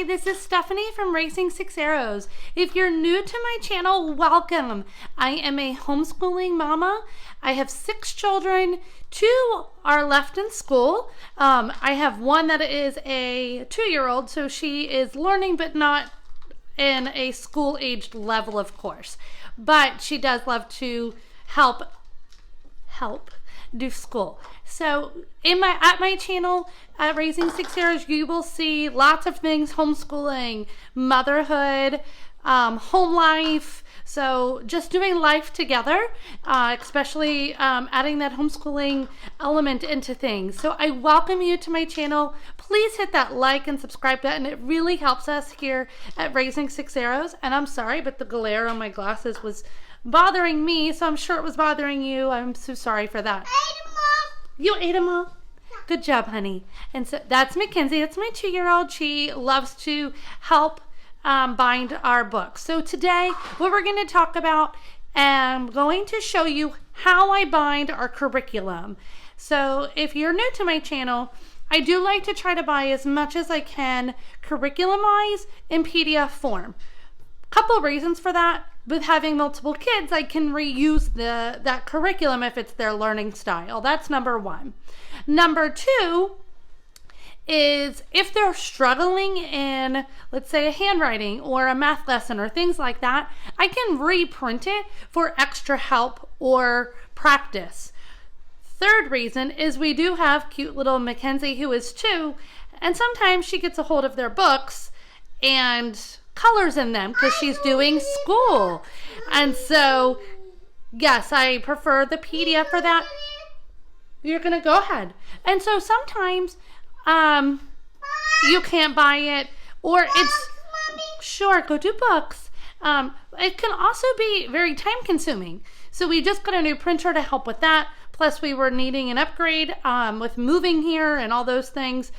this is Stephanie from Raising Six Arrows. If you're new to my channel, welcome. I am a homeschooling mama. I have 6 children. 2 are left in school. I have one that is a 2-year-old, so she is learning but not in a school-aged level, of course. But she does love to help do school. So at my channel at Raising Six Arrows, you will see lots of things: homeschooling, motherhood, home life. So just doing life together, especially adding that homeschooling element into things. So I welcome you to my channel. Please hit that like and subscribe button. It really helps us here at Raising Six Arrows. And I'm sorry, but the glare on my glasses was bothering me, so I'm sure it was bothering you. I'm so sorry for that. You ate them all? Good job, honey. And so that's Mackenzie. That's my 2-year-old. She loves to help bind our books. So today, what we're going to talk about, I'm going to show you how I bind our curriculum. So if you're new to my channel, I do like to try to buy as much as I can curriculum-wise in PDF form. Couple reasons for that. With having multiple kids, I can reuse that curriculum if it's their learning style. That's number 1. Number 2 is if they're struggling in, let's say, a handwriting or a math lesson or things like that, I can reprint it for extra help or practice. Third reason is we do have cute little Mackenzie who is 2, and sometimes she gets a hold of their books and colors in them because she's doing school. And so, yes, I prefer the PDF for that. You're going to go ahead. And so sometimes you can't buy it, or it's, sure, go do books. It can also be very time consuming. So we just got a new printer to help with that. Plus we were needing an upgrade with moving here and all those things.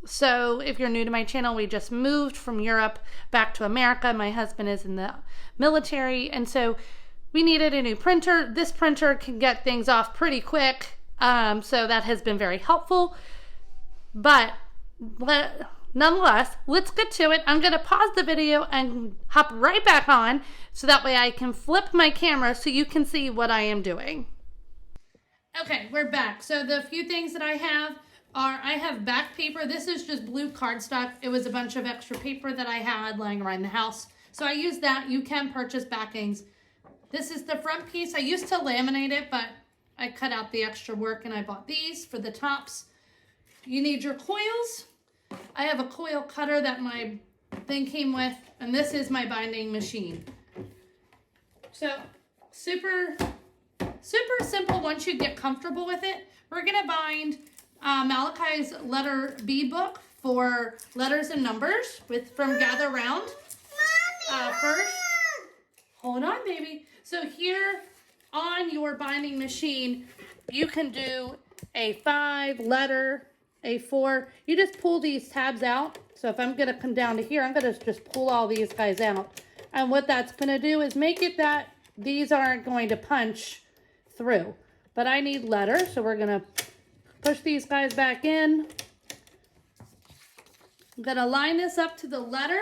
So if you're new to my channel, we just moved from Europe back to America. My husband is in the military, and so we needed a new printer. This printer can get things off pretty quick, so that has been very helpful. But nonetheless, let's get to it. I'm going to pause the video and hop right back on, so that way I can flip my camera so you can see what I am doing. Okay, we're back. So the few things that I have are, I have back paper. This is just blue cardstock. It was a bunch of extra paper that I had lying around the house, so I used that. You can purchase backings. This is the front piece. I used to laminate it, but I cut out the extra work and I bought these for the tops. You need your coils. I have a coil cutter that my thing came with, and this is my binding machine. So super simple once you get comfortable with it. We're gonna bind Malachi's letter B book for letters and numbers from Gather Round. First, hold on, baby. So here on your binding machine, you can do a 5 letter, a 4. You just pull these tabs out. So if I'm going to come down to here, I'm going to just pull all these guys out. And what that's going to do is make it that these aren't going to punch through. But I need letters, so we're going to push these guys back in. I'm going to line this up to the letter.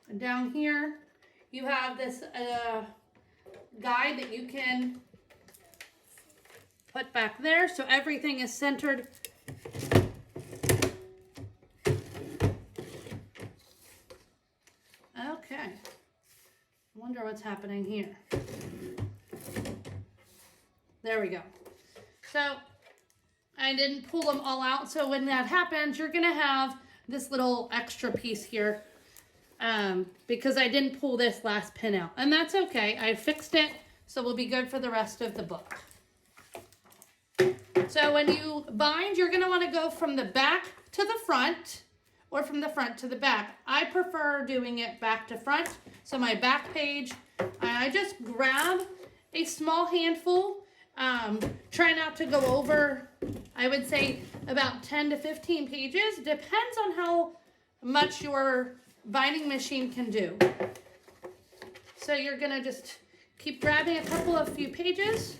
And down here, you have this guide that you can put back there, so everything is centered. Okay. I wonder what's happening here. There we go. So I didn't pull them all out, so when that happens, you're gonna have this little extra piece here because I didn't pull this last pin out, and that's okay. I fixed it, so we'll be good for the rest of the book. So when you bind, you're gonna wanna go from the back to the front or from the front to the back. I prefer doing it back to front. So my back page, I just grab a small handful. Try not to go over, I would say, about 10 to 15 pages. Depends on how much your binding machine can do. So you're gonna just keep grabbing a few pages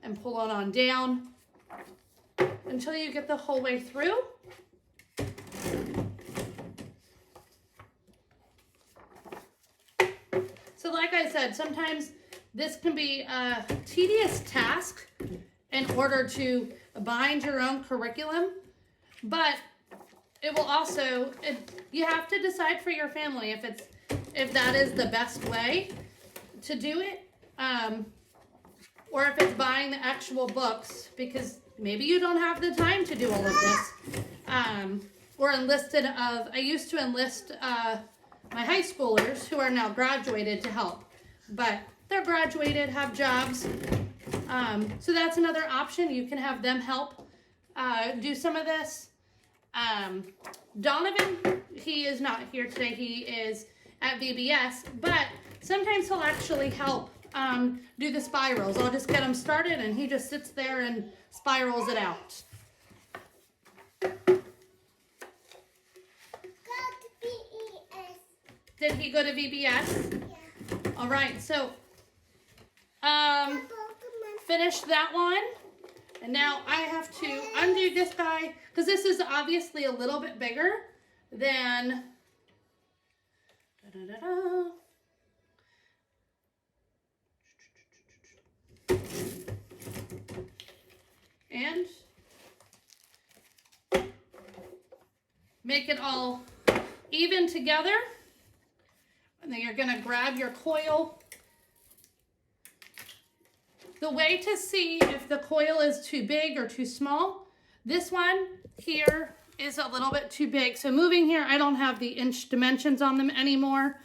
and pull it on down. until you get the whole way through. So like I said, sometimes this can be a tedious task in order to bind your own curriculum, but it will also, you have to decide for your family if that is the best way to do it, or if it's buying the actual books, because maybe you don't have the time to do all of this, or I used to enlist my high schoolers who are now graduated to help, but they're graduated, have jobs, so that's another option. You can have them help do some of this. Donovan, he is not here today. He is at VBS, but sometimes he'll actually help do the spirals. I'll just get him started and he just sits there and spirals it out. Did he go to VBS? Yeah. All right, so finish that one. And now I have to undo this guy because this is obviously a little bit bigger than and make it all even together. And then you're going to grab your coil. The way to see if the coil is too big or too small, this one here is a little bit too big. So moving here, I don't have the inch dimensions on them anymore.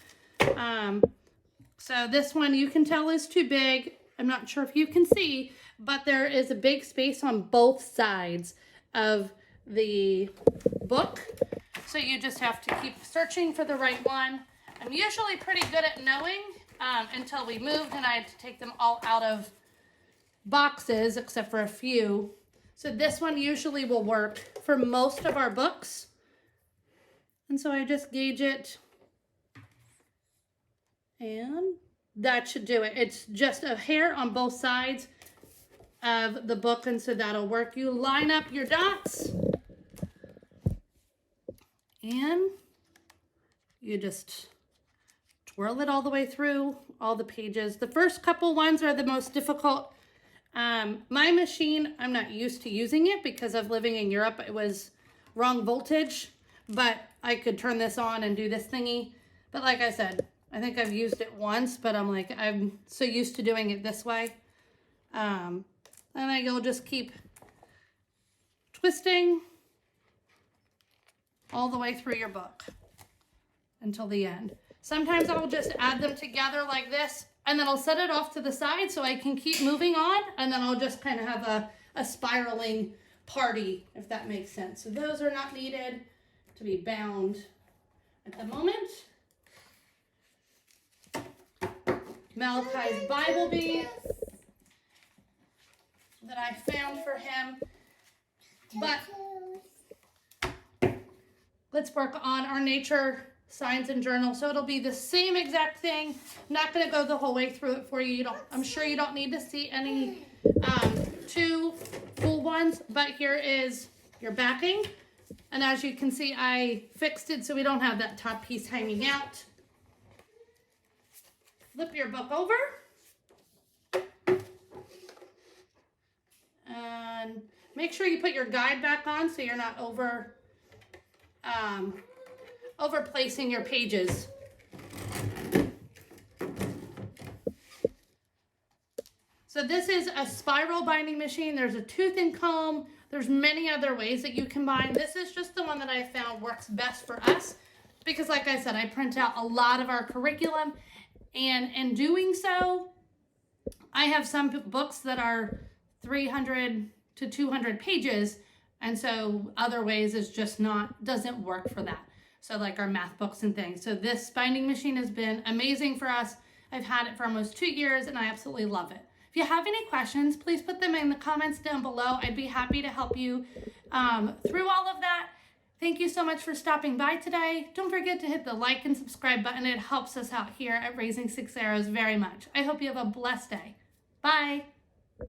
So this one you can tell is too big. I'm not sure if you can see, but there is a big space on both sides of the book. So you just have to keep searching for the right one. I'm usually pretty good at knowing until we moved and I had to take them all out of boxes except for a few. So this one usually will work for most of our books. And so I just gauge it and that should do it. It's just a hair on both sides of the book, and so that'll work. You line up your dots and you just twirl it all the way through all the pages. The first couple ones are the most difficult. My machine, I'm not used to using it because of living in Europe. It was wrong voltage, but I could turn this on and do this thingy. But like I said, I think I've used it once, but I'm so used to doing it this way. And then you'll just keep twisting all the way through your book until the end. Sometimes I'll just add them together like this, and then I'll set it off to the side so I can keep moving on, and then I'll just kind of have a spiraling party, if that makes sense. So those are not needed to be bound at the moment. Malachi's Bible beads that I found for him. But let's work on our nature signs and journal. So it'll be the same exact thing. I'm not going to go the whole way through it for you. I'm sure you don't need to see any two full ones, but here is your backing. And as you can see, I fixed it so we don't have that top piece hanging out. Flip your book over. And make sure you put your guide back on so you're not over placing your pages. So this is a spiral binding machine. There's a tooth and comb. There's many other ways that you can bind. This is just the one that I found works best for us because, like I said, I print out a lot of our curriculum, and in doing so, I have some books that are 300 to 200 pages, and so other ways is just doesn't work for that. So like our math books and things. So this binding machine has been amazing for us. I've had it for almost 2 years and I absolutely love it. If you have any questions, please put them in the comments down below. I'd be happy to help you through all of that. Thank you so much for stopping by today. Don't forget to hit the like and subscribe button. It helps us out here at Raising Six Arrows very much. I hope you have a blessed day. Bye.